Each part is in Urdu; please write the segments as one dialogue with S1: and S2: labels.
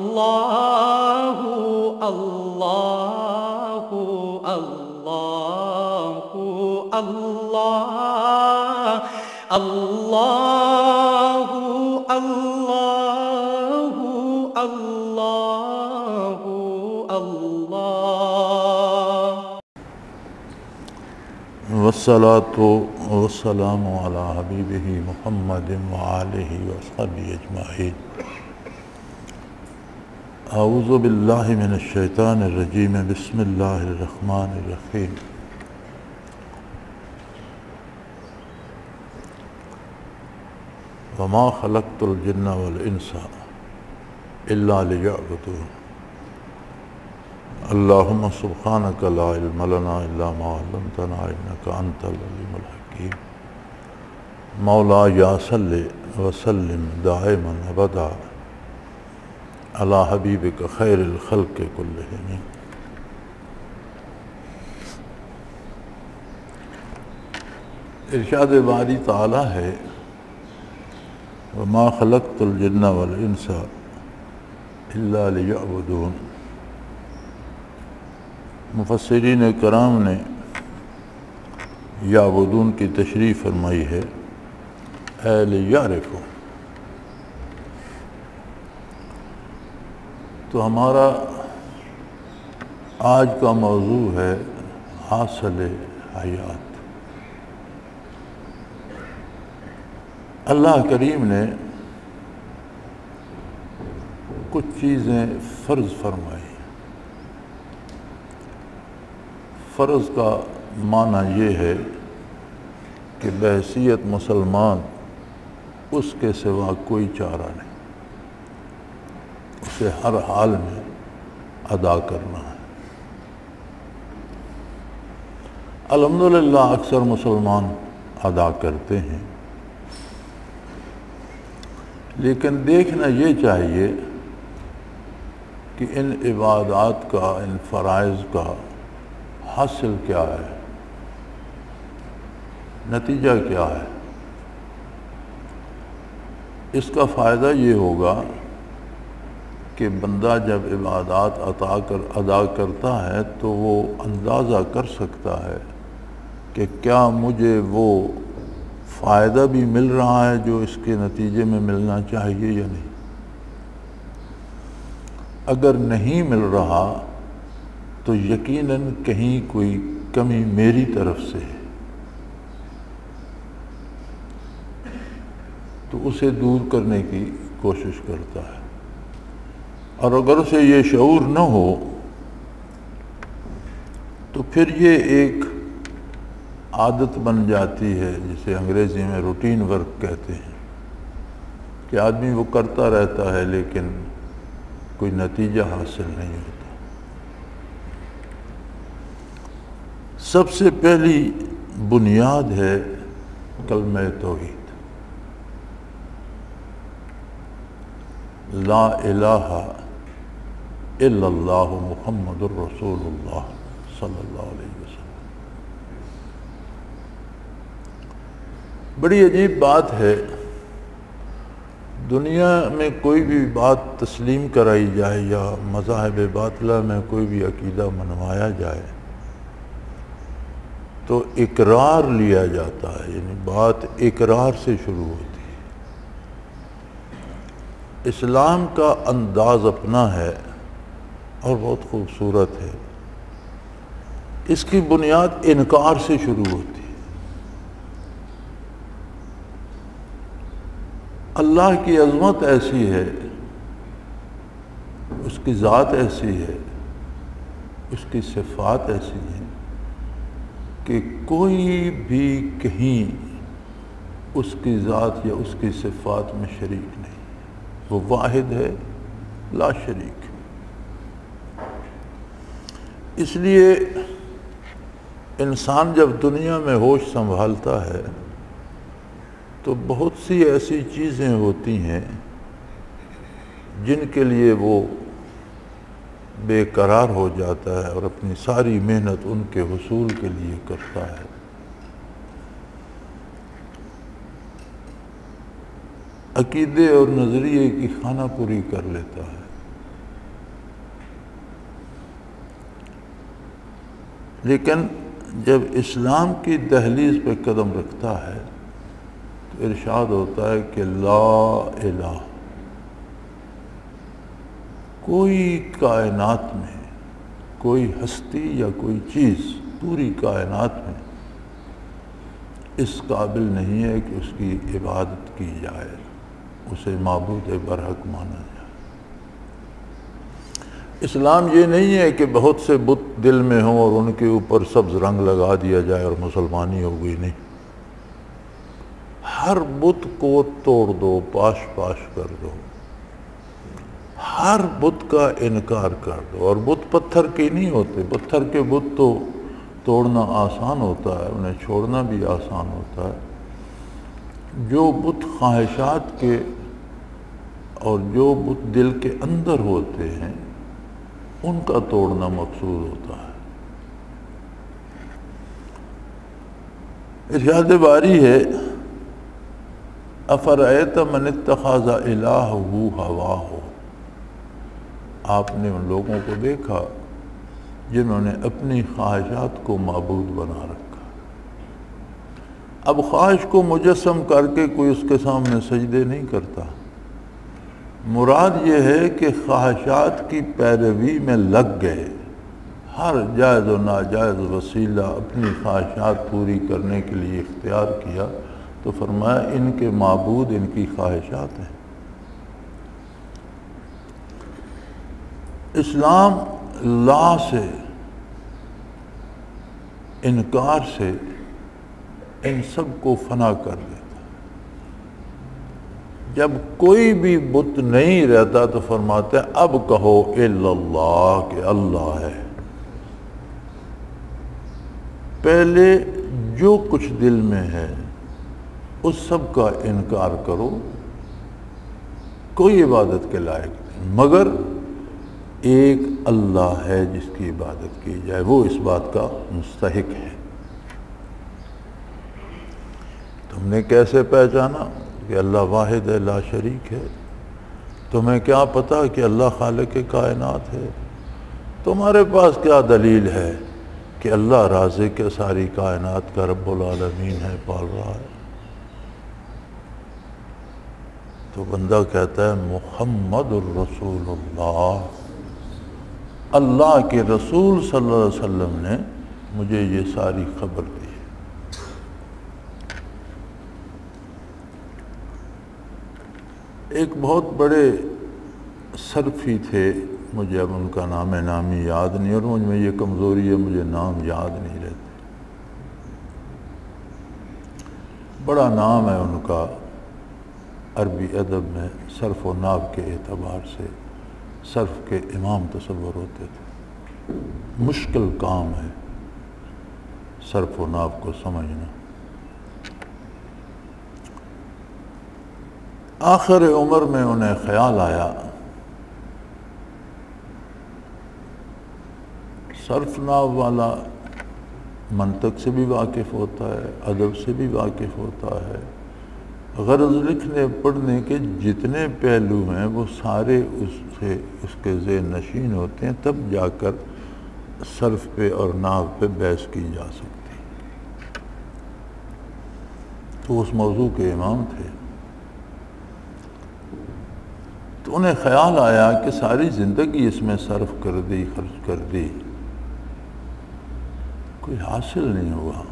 S1: اللہ اللہ اللہ اللہ اللہ اللہ اللہ اللہ
S2: والصلاة والسلام على حبیبہ محمد وآلہ وصحبہ اجمعین۔ اعوذ باللہ من الشیطان الرجیم، بسم اللہ الرحمن الرحیم۔ وما خلقت الجن والانس الا لیعبدون۔ اللہم سبحانک لا علم لنا الا ما علمتنا انک انت العلیم الحکیم۔ مولا یا صلی وسلم دائما ابدا علی حبیبک خیر الخلق کلہم۔ ارشاد باری تعالی ہے وما خلقت الجن والانس الا لیعبدون۔ مفسرین کرام نے یعبدون کی تشریح فرمائی ہے اے لیعرفوا۔ تو ہمارا آج کا موضوع ہے حاصل حیات۔ اللہ کریم نے کچھ چیزیں فرض فرمائی۔ فرض کا معنی یہ ہے کہ بحیثیت مسلمان اس کے سوا کوئی چارہ نہیں، اسے ہر حال میں ادا کرنا ہے۔ الحمدللہ اکثر مسلمان ادا کرتے ہیں، لیکن دیکھنا یہ چاہیے کہ ان عبادات کا، ان فرائض کا حاصل کیا ہے، نتیجہ کیا ہے۔ اس کا فائدہ یہ ہوگا کہ بندہ جب عبادات ادا کرتا ہے تو وہ اندازہ کر سکتا ہے کہ کیا مجھے وہ فائدہ بھی مل رہا ہے جو اس کے نتیجے میں ملنا چاہیے یا نہیں۔ اگر نہیں مل رہا تو یقیناً کہیں کوئی کمی میری طرف سے ہے، تو اسے دور کرنے کی کوشش کرتا ہے۔ اور اگر اسے یہ شعور نہ ہو تو پھر یہ ایک عادت بن جاتی ہے، جسے انگریزی میں روٹین ورک کہتے ہیں، کہ آدمی وہ کرتا رہتا ہے لیکن کوئی نتیجہ حاصل نہیں ہوتا۔ سب سے پہلی بنیاد ہے کلمہ توحید، لا الہ الا اللہ محمد الرسول اللہ صلی اللہ علیہ وسلم۔ بڑی عجیب بات ہے، دنیا میں کوئی بھی بات تسلیم کرائی جائے یا مذاہب باطلہ میں کوئی بھی عقیدہ منوایا جائے تو اقرار لیا جاتا ہے، یعنی بات اقرار سے شروع ہوتی ہے۔ اسلام کا انداز اپنا ہے اور بہت خوبصورت ہے۔ اس کی بنیاد انکار سے شروع ہوتی ہے۔ اللہ کی عظمت ایسی ہے، اس کی ذات ایسی ہے، اس کی صفات ایسی ہیں کہ کوئی بھی کہیں اس کی ذات یا اس کی صفات میں شریک نہیں۔ وہ واحد ہے، لا شریک۔ اس لیے انسان جب دنیا میں ہوش سنبھالتا ہے تو بہت سی ایسی چیزیں ہوتی ہیں جن کے لیے وہ بے قرار ہو جاتا ہے اور اپنی ساری محنت ان کے حصول کے لیے کرتا ہے۔ عقیدے اور نظریے کی خانہ پوری کر لیتا ہے، لیکن جب اسلام کی دہلیز پہ قدم رکھتا ہے تو ارشاد ہوتا ہے کہ لا الہ، کوئی کائنات میں کوئی ہستی یا کوئی چیز پوری کائنات میں اس قابل نہیں ہے کہ اس کی عبادت کی جائے، اسے معبود برحق مانا جائے۔ اسلام یہ نہیں ہے کہ بہت سے بت دل میں ہوں اور ان کے اوپر سبز رنگ لگا دیا جائے اور مسلمانی ہو گئی، نہیں، ہر بت کو توڑ دو، پاش پاش کر دو، ہر بت کا انکار کر دو۔ اور بت پتھر کے نہیں ہوتے، پتھر کے بت تو توڑنا آسان ہوتا ہے، انہیں چھوڑنا بھی آسان ہوتا ہے۔ جو بت خواہشات کے اور جو بت دل کے اندر ہوتے ہیں ان کا توڑنا مقصود ہوتا ہے۔ ارشاد باری ہے افرأیت من اتخذ الہہ ہواہ، آپ نے ان لوگوں کو دیکھا جنہوں نے اپنی خواہشات کو معبود بنا رکھا۔ اب خواہش کو مجسم کر کے کوئی اس کے سامنے سجدے نہیں کرتا، مراد یہ ہے کہ خواہشات کی پیروی میں لگ گئے، ہر جائز و ناجائز وسیلہ اپنی خواہشات پوری کرنے کے لیے اختیار کیا، تو فرمایا ان کے معبود ان کی خواہشات ہیں۔ اسلام لا سے، انکار سے ان سب کو فنا کر دیتا۔ جب کوئی بھی بت نہیں رہتا تو فرماتے ہیں اب کہو الا اللہ، کہ اللہ ہے۔ پہلے جو کچھ دل میں ہے اس سب کا انکار کرو، کوئی عبادت کے لائق نہیں، مگر ایک اللہ ہے جس کی عبادت کی جائے، وہ اس بات کا مستحق ہے۔ تم نے کیسے پہچانا کہ اللہ واحد ہے، لا شریک ہے؟ تمہیں کیا پتا کہ اللہ خالق کائنات ہے؟ تمہارے پاس کیا دلیل ہے کہ اللہ رازق ہے، ساری کائنات کا رب العالمین ہے، پال رہا ہے؟ تو بندہ کہتا ہے محمد الرسول اللہ، اللہ کے رسول صلی اللہ علیہ وسلم نے مجھے یہ ساری خبر دی۔ ایک بہت بڑے صرفی تھے، مجھے اب ان کا نام نامی یاد نہیں، اور مجھ میں یہ کمزوری ہے مجھے نام یاد نہیں رہتے۔ بڑا نام ہے ان کا عربی ادب میں، صرف و نحو کے اعتبار سے صرف کے امام تصور ہوتے تھے۔ مشکل کام ہے صرف و نحو کو سمجھنا۔ آخر عمر میں انہیں خیال آیا صرف نحو والا منطق سے بھی واقف ہوتا ہے، ادب سے بھی واقف ہوتا ہے، غرض لکھنے پڑھنے کے جتنے پہلو ہیں وہ سارے اس کے ذہن نشین ہوتے ہیں، تب جا کر صرف پہ اور نحو پہ بحث کی جا سکتی۔ تو اس موضوع کے امام تھے، تو انہیں خیال آیا کہ ساری زندگی اس میں صرف کر دی، خرچ کر دی، کوئی حاصل نہیں ہوا۔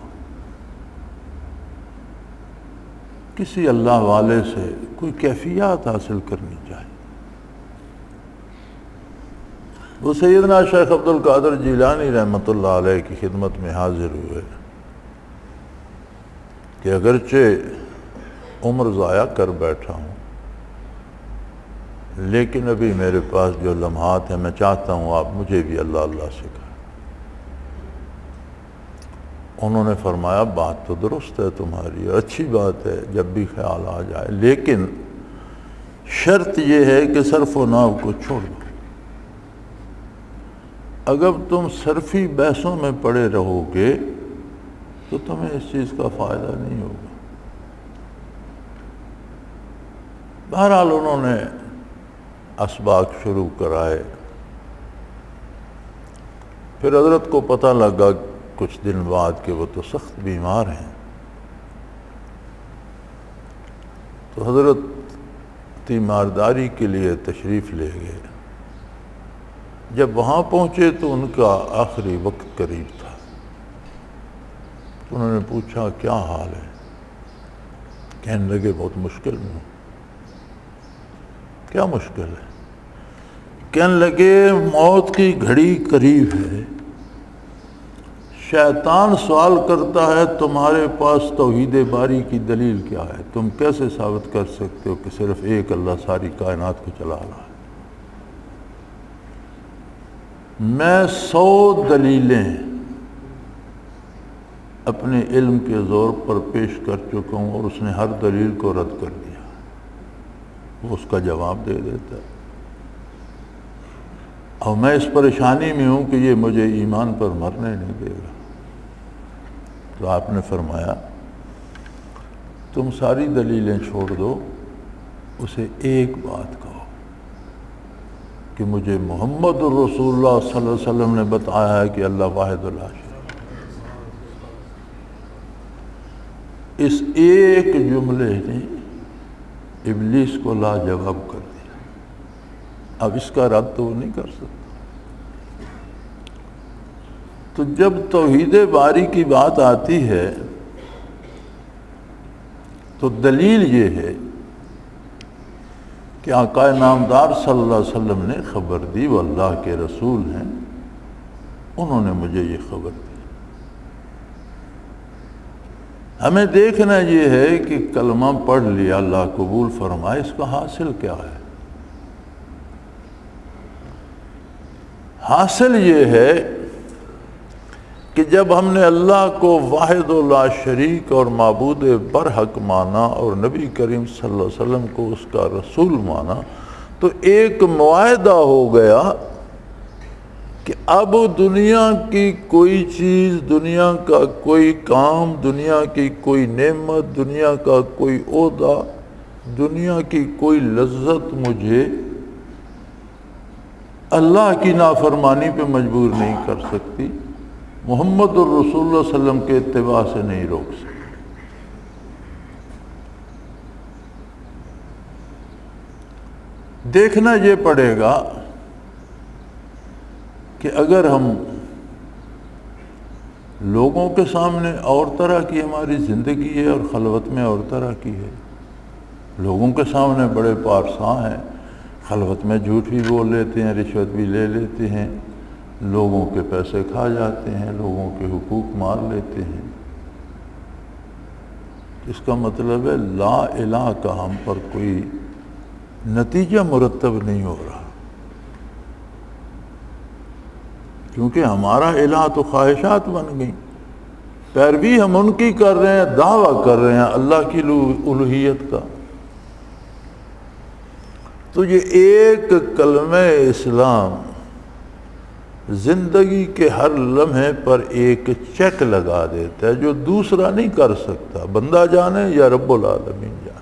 S2: کسی اللہ والے سے کوئی کیفیات حاصل کرنی چاہیے۔ وہ سیدنا شیخ عبد القادر جیلانی رحمۃ اللہ علیہ کی خدمت میں حاضر ہوئے کہ اگرچہ عمر ضائع کر بیٹھا ہوں لیکن ابھی میرے پاس جو لمحات ہیں میں چاہتا ہوں آپ مجھے بھی اللہ اللہ سکھائیں۔ انہوں نے فرمایا بات تو درست ہے تمہاری، اچھی بات ہے جب بھی خیال آ جائے، لیکن شرط یہ ہے کہ صرف و نحو کو چھوڑ دو۔ اگر تم صرفی بحثوں میں پڑے رہو گے تو تمہیں اس چیز کا فائدہ نہیں ہوگا۔ بہرحال انہوں نے اسباق شروع کرائے، پھر حضرت کو پتہ لگا کچھ دن بعد کہ وہ تو سخت بیمار ہیں. تو حضرت تیمارداری کے لیے تشریف لے گئے. جب وہاں پہنچے تو ان کا آخری وقت قریب تھا. تو انہوں نے پوچھا کیا حال ہے؟ کہنے لگے بہت مشکل میں ہوں. کیا مشکل ہے؟ کہنے لگے موت کی گھڑی قریب ہے. شیطان سوال کرتا ہے تمہارے پاس توحید باری کی دلیل کیا ہے؟ تم کیسے ثابت کر سکتے ہو کہ صرف ایک اللہ ساری کائنات کو چلا رہا ہے؟ میں 100 دلیلیں اپنے علم کے زور پر پیش کر چکا ہوں اور اس نے ہر دلیل کو رد کر دیا. وہ اس کا جواب دے دیتا ہے. اور میں اس پریشانی میں ہوں کہ یہ مجھے ایمان پر مرنے نہیں دے گا. تو آپ نے فرمایا تم ساری دلیلیں چھوڑ دو، اسے ایک بات کہو کہ مجھے محمد الرسول اللہ صلی اللہ علیہ وسلم نے بتایا ہے کہ اللہ واحد لا شریک. اس ایک جملے نے ابلیس کو لاجواب کر دیا. اب اس کا رد تو وہ نہیں کر سکتا. تو جب توحید باری کی بات آتی ہے تو دلیل یہ ہے کہ آقا نامدار صلی اللہ علیہ وسلم نے خبر دی، وہ اللہ کے رسول ہیں، انہوں نے مجھے یہ خبر دی. ہمیں دیکھنا یہ ہے کہ کلمہ پڑھ لیا، اللہ قبول فرمائے، اس کا حاصل کیا ہے؟ حاصل یہ ہے کہ جب ہم نے اللہ کو واحد و لا شریک اور معبود برحق مانا اور نبی کریم صلی اللہ علیہ وسلم کو اس کا رسول مانا تو ایک معاہدہ ہو گیا کہ اب دنیا کی کوئی چیز، دنیا کا کوئی کام، دنیا کی کوئی نعمت، دنیا کا کوئی عہدہ، دنیا کی کوئی لذت مجھے اللہ کی نافرمانی پہ مجبور نہیں کر سکتی، محمد الرسول اللہ صلی اللہ علیہ وسلم کے اتباع سے نہیں روک سکتی. دیکھنا یہ پڑے گا کہ اگر ہم لوگوں کے سامنے اور طرح کی ہماری زندگی ہے اور خلوت میں اور طرح کی ہے. لوگوں کے سامنے بڑے پارساں ہیں، خلوت میں جھوٹ بھی بول لیتے ہیں، رشوت بھی لے لیتے ہیں، لوگوں کے پیسے کھا جاتے ہیں، لوگوں کے حقوق مار لیتے ہیں. اس کا مطلب ہے لا الہ کا ہم پر کوئی نتیجہ مرتب نہیں ہو رہا، کیونکہ ہمارا الہ تو خواہشات بن گئی. پیروی ہم ان کی کر رہے ہیں، دعویٰ کر رہے ہیں اللہ کی الوہیت کا. تو یہ ایک کلمہ اسلام زندگی کے ہر لمحے پر ایک چیک لگا دیتا ہے جو دوسرا نہیں کر سکتا، بندہ جانے یا رب العالمین جانے.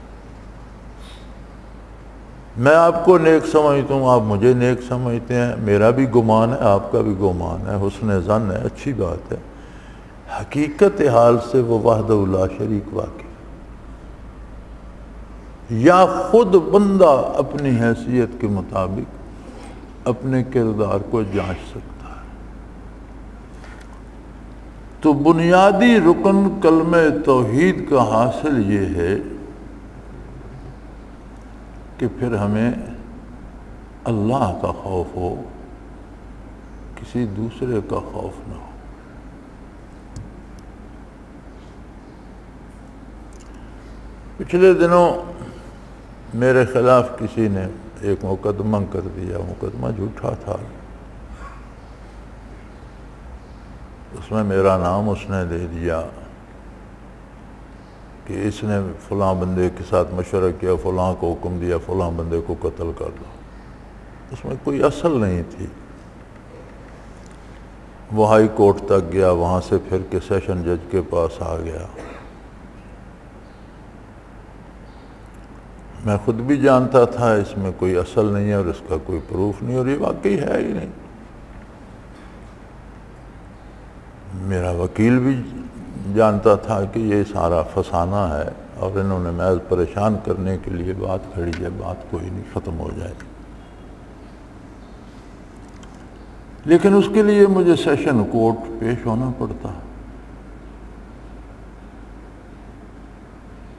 S2: میں آپ کو نیک سمجھتا ہوں، آپ مجھے نیک سمجھتے ہیں، میرا بھی گمان ہے، آپ کا بھی گمان ہے، حسن ظن ہے، اچھی بات ہے. حقیقت حال سے وہ وحدہ لا شریک واقع، یا خود بندہ اپنی حیثیت کے مطابق اپنے کردار کو جانچ سکتا ہے. تو بنیادی رکن کلمہ توحید کا حاصل یہ ہے کہ پھر ہمیں اللہ کا خوف ہو، کسی دوسرے کا خوف نہ ہو. پچھلے دنوں میرے خلاف کسی نے ایک مقدمہ کر دیا. مقدمہ جھوٹا تھا، اس میں میرا نام اس نے دے دیا کہ اس نے فلاں بندے کے ساتھ مشورہ کیا، فلاں کو حکم دیا فلاں بندے کو قتل کر دو. اس میں کوئی اصل نہیں تھی. وہ ہائی کورٹ تک گیا، وہاں سے پھر کے سیشن جج کے پاس آ گیا. میں خود بھی جانتا تھا اس میں کوئی اصل نہیں ہے اور اس کا کوئی پروف نہیں، اور یہ واقعی ہے ہی نہیں. میرا وکیل بھی جانتا تھا کہ یہ سارا فسانہ ہے اور انہوں نے محض پریشان کرنے کے لیے بات کھڑی ہے، بات کوئی نہیں، ختم ہو جائے. لیکن اس کے لیے مجھے سیشن کورٹ پیش ہونا پڑتا.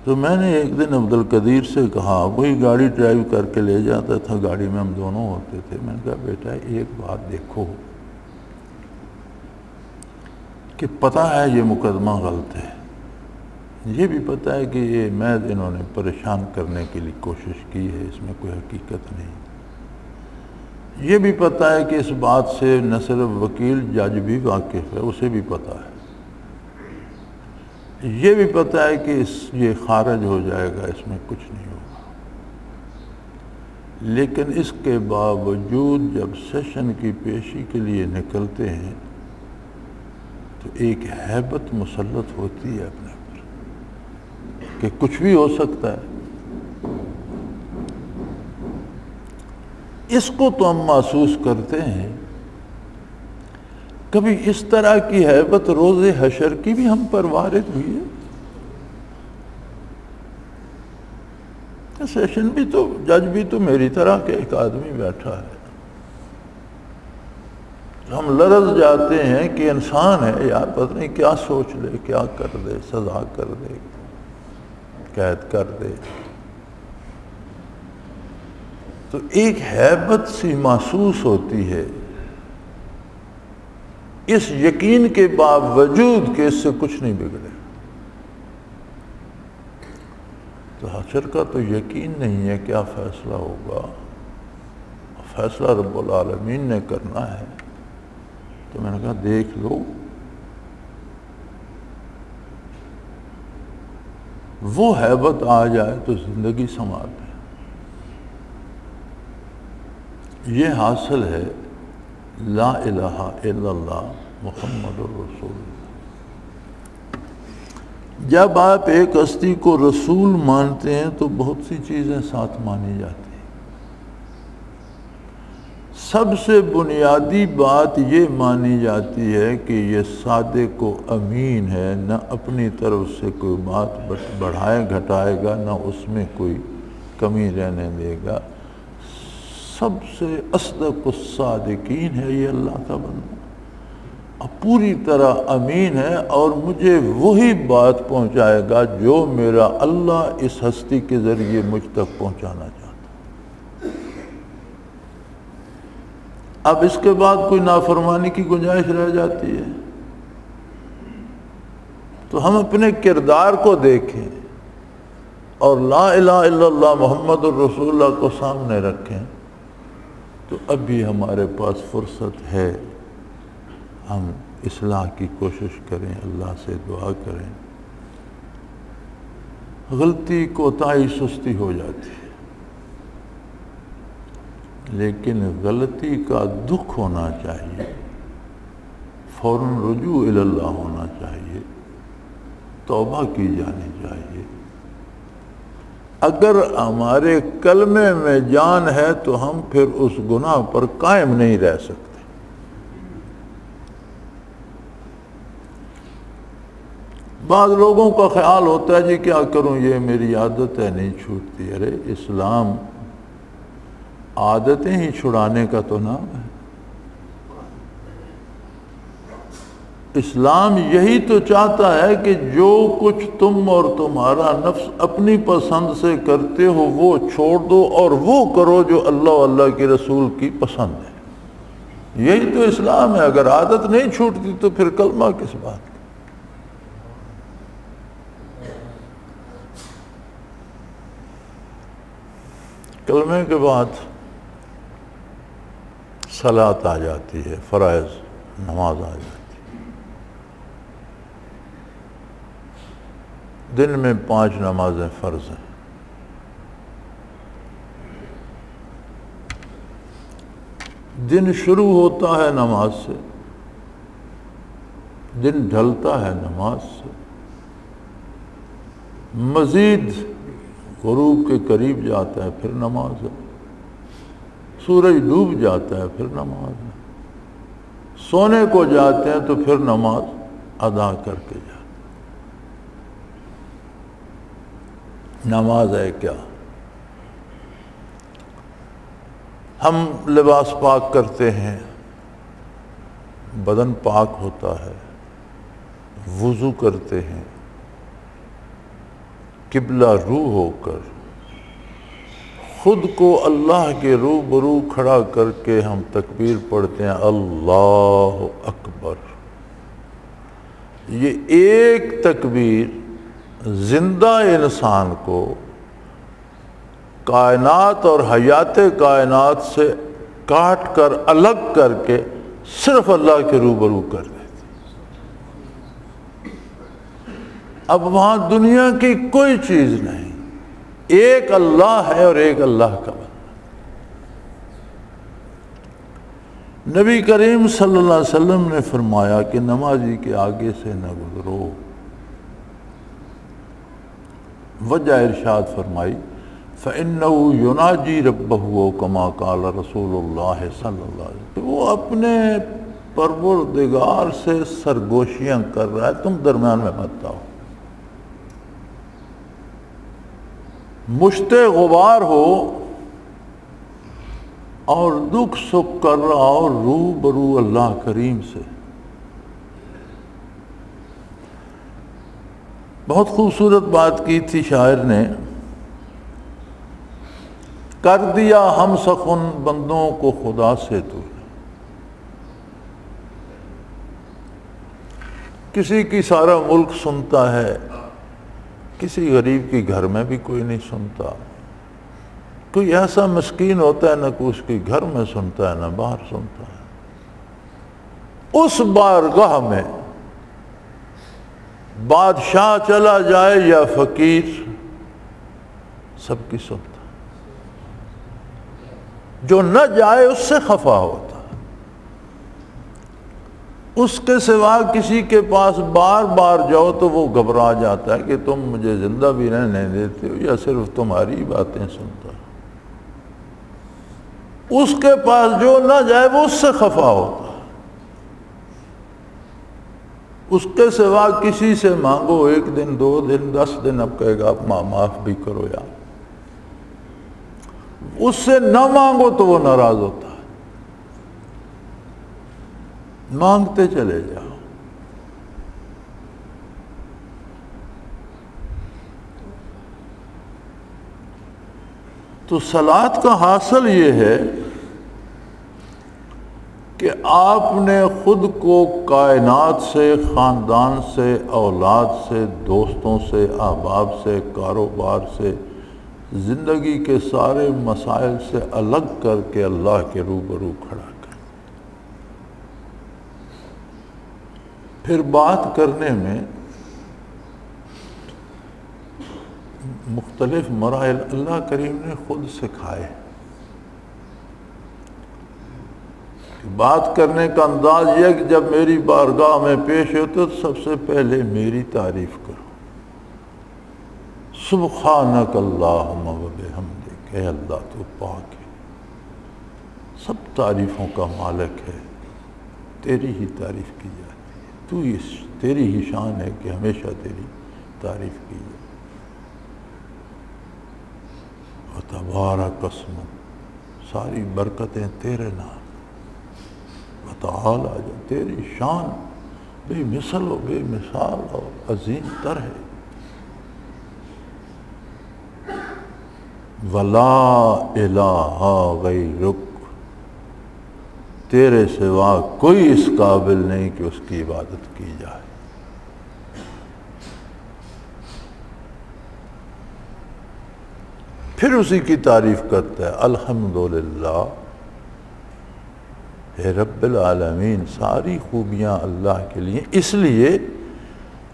S2: تو میں نے ایک دن عبدالقدیر سے کہا، وہی گاڑی ڈرائیو کر کے لے جاتا تھا، گاڑی میں ہم دونوں ہوتے تھے. میں نے کہا بیٹا ایک بات دیکھو کہ پتہ ہے یہ مقدمہ غلط ہے، یہ بھی پتہ ہے کہ یہ محض انہوں نے پریشان کرنے کے لیے کوشش کی ہے، اس میں کوئی حقیقت نہیں. یہ بھی پتہ ہے کہ اس بات سے نہ صرف وکیل جج بھی واقف ہے، اسے بھی پتہ ہے. یہ بھی پتہ ہے کہ یہ خارج ہو جائے گا، اس میں کچھ نہیں ہوگا. لیکن اس کے باوجود جب سیشن کی پیشی کے لیے نکلتے ہیں تو ایک ہیبت مسلط ہوتی ہے اپنے پر کہ کچھ بھی ہو سکتا ہے. اس کو تو ہم محسوس کرتے ہیں. کبھی اس طرح کی ہیبت روز حشر کی بھی ہم پر وارد ہوئی ہے. سیشن بھی تو، جج بھی تو میری طرح کے ایک آدمی بیٹھا ہے. ہم لرز جاتے ہیں کہ انسان ہے یار، پتہ نہیں کیا سوچ لے، کیا کر دے، سزا کر دے، قید کر دے. تو ایک ہیبت سی محسوس ہوتی ہے اس یقین کے باوجود کہ اس سے کچھ نہیں بگڑے. تو حشر کا تو یقین نہیں ہے کیا فیصلہ ہوگا، فیصلہ رب العالمین نے کرنا ہے. تو میں نے کہا دیکھ لو، وہ ہیبت آ جائے تو زندگی سنوار دے. یہ حاصل ہے لا الہ الا اللہ محمد الرسول اللہ. جب آپ ایک ہستی کو رسول مانتے ہیں تو بہت سی چیزیں ساتھ مانی جاتی ہیں. سب سے بنیادی بات یہ مانی جاتی ہے کہ یہ صادق و امین ہے، نہ اپنی طرف سے کوئی بات بڑھائے گھٹائے گا، نہ اس میں کوئی کمی رہنے دے گا. سب سے اصدق الصادقین ہے یہ اللہ کا بندہ، اور پوری طرح امین ہے، اور مجھے وہی بات پہنچائے گا جو میرا اللہ اس ہستی کے ذریعے مجھ تک پہنچانا چاہتا. اب اس کے بعد کوئی نافرمانی کی گنجائش رہ جاتی ہے تو ہم اپنے کردار کو دیکھیں اور لا الہ الا اللہ محمد الرسول اللہ کو سامنے رکھیں تو اب بھی ہمارے پاس فرصت ہے. ہم اصلاح کی کوشش کریں، اللہ سے دعا کریں. غلطی کوتاہی سستی ہو جاتی ہے، لیکن غلطی کا دکھ ہونا چاہیے، فوراً رجوع الی اللہ ہونا چاہیے، توبہ کی جانی چاہیے. اگر ہمارے کلمے میں جان ہے تو ہم پھر اس گناہ پر قائم نہیں رہ سکتے. بعض لوگوں کا خیال ہوتا ہے جی کیا کروں، یہ میری عادت ہے نہیں چھوٹتی. ارے اسلام عادتیں ہی چھڑانے کا تو نام ہے. اسلام یہی تو چاہتا ہے کہ جو کچھ تم اور تمہارا نفس اپنی پسند سے کرتے ہو وہ چھوڑ دو اور وہ کرو جو اللہ و اللہ کے رسول کی پسند ہے. یہی تو اسلام ہے. اگر عادت نہیں چھوٹتی تو پھر کلمہ کس بات کا. کلمے کے بعد صلاۃ آ جاتی ہے، فرائض نماز آ جاتی ہے. دن میں 5 نمازیں فرض ہیں. دن شروع ہوتا ہے نماز سے، دن ڈھلتا ہے نماز سے، مزید غروب کے قریب جاتا ہے پھر نماز ہے، سورج ڈوب جاتا ہے پھر نماز ہے، سونے کو جاتے ہیں تو پھر نماز. ادا کر کے جا۔ نماز ہے کیا؟ ہم لباس پاک کرتے ہیں، بدن پاک ہوتا ہے، وضو کرتے ہیں، قبلہ رو ہو کر خود کو اللہ کے روبرو کھڑا کر کے ہم تکبیر پڑھتے ہیں، اللہ اکبر۔ یہ ایک تکبیر زندہ انسان کو کائنات اور حیات کائنات سے کاٹ کر الگ کر کے صرف اللہ کے روبرو کر دیتی۔ اب وہاں دنیا کی کوئی چیز نہیں، ایک اللہ ہے اور ایک اللہ کا بندہ۔ نبی کریم صلی اللہ علیہ وسلم نے فرمایا کہ نمازی کے آگے سے نہ گزرو۔ وجہ ارشاد فرمائی فَإِنَّهُ يُنَاجِي رَبَّهُ كَمَا قَالَ رسول اللہ صلی اللہ علیہ وسلم، وہ اپنے پروردگار سے سرگوشیاں کر رہا ہے، تم درمیان میں مت آؤ۔ مشت غبار ہو اور دکھ سکھ کر رہا ہو روبرو اللہ کریم سے۔ بہت خوبصورت بات کی تھی شاعر نے، کر دیا ہم سخن بندوں کو خدا سے تو۔ کسی کی سارا ملک سنتا ہے، کسی غریب کی گھر میں بھی کوئی نہیں سنتا۔ کوئی ایسا مسکین ہوتا ہے نہ کوئی اس کی گھر میں سنتا ہے نہ باہر سنتا ہے۔ اس بارگاہ میں بادشاہ چلا جائے یا فقیر، سب کی سنتا۔ جو نہ جائے اس سے خفا ہوتا، اس کے سوا کسی کے پاس بار بار جاؤ تو وہ گھبرا جاتا ہے کہ تم مجھے زندہ بھی رہنے دیتے ہو یا صرف تمہاری باتیں سنتا۔ اس کے پاس جو نہ جائے وہ اس سے خفا ہوتا، اس کے سوا کسی سے مانگو 1 دن 2 دن 10 دن، اب کہے گا آپ معاف بھی کرو یار۔ اس سے نہ مانگو تو وہ ناراض ہوتا ہے، مانگتے چلے جاؤ۔ تو صلاۃ کا حاصل یہ ہے کہ آپ نے خود کو کائنات سے، خاندان سے، اولاد سے، دوستوں سے، احباب سے، کاروبار سے، زندگی کے سارے مسائل سے الگ کر کے اللہ کے روبرو کھڑا کر۔ پھر بات کرنے میں مختلف مراحل اللہ کریم نے خود سکھائے۔ بات کرنے کا انداز یہ کہ جب میری بارگاہ میں پیش ہوتے تو سب سے پہلے میری تعریف کرو، سبحانک اللہم و بحمدک، اے اللہ تو پاک ہے، سب تعریفوں کا مالک ہے، تیری ہی تعریف کی جاتی ہے، تیری ہی شان ہے کہ ہمیشہ تیری تعریف کی جائے۔ وتبارک اسمک، ساری برکتیں تیرے نام، وتعالی جو تیری شان بے مثل و بے مثال اور عظیم تر ہے۔ وَلَا إِلَٰهَ غَيْرُكَ، تیرے سوا کوئی اس قابل نہیں کہ اس کی عبادت کی جائے۔ پھر اسی کی تعریف کرتا ہے، الحمدللہ اے رب العالمین، ساری خوبیاں اللہ کے لیے، اس لیے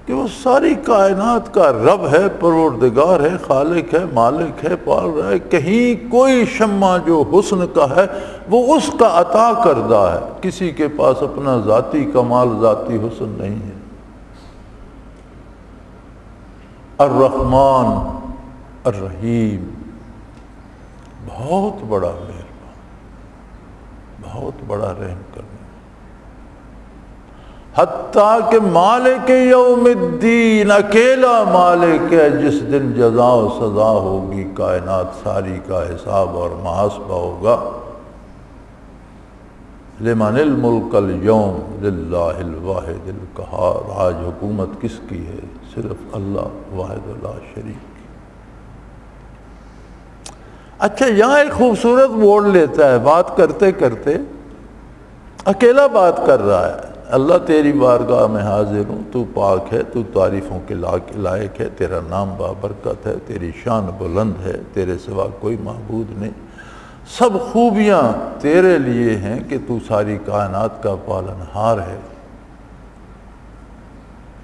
S2: کہ وہ ساری کائنات کا رب ہے، پروردگار ہے، خالق ہے، مالک ہے، پال رہا ہے۔ کہیں کوئی شمع جو حسن کا ہے وہ اس کا عطا کردہ ہے، کسی کے پاس اپنا ذاتی کمال، ذاتی حسن نہیں ہے۔ الرحمن الرحیم، بہت بڑا مہربان، بہت بڑا رحم کرنے، حتیٰ کہ مالک یوم الدین اکیلا مالک ہے جس دن جزا و سزا ہوگی، کائنات ساری کا حساب اور محاسبہ ہوگا۔ لمن الملک اليوم للہ الواحد القہار، آج حکومت کس کی ہے؟ صرف اللہ واحد لا شریک۔ اچھا یہاں ایک خوبصورت موڑ لیتا ہے، بات کرتے کرتے اکیلا بات کر رہا ہے، اللہ تیری بارگاہ میں حاضر ہوں، تو پاک ہے، تو تعریفوں کے لائق ہے، تیرا نام بابرکت ہے، تیری شان بلند ہے، تیرے سوا کوئی معبود نہیں، سب خوبیاں تیرے لیے ہیں کہ تو ساری کائنات کا پالنہار ہے،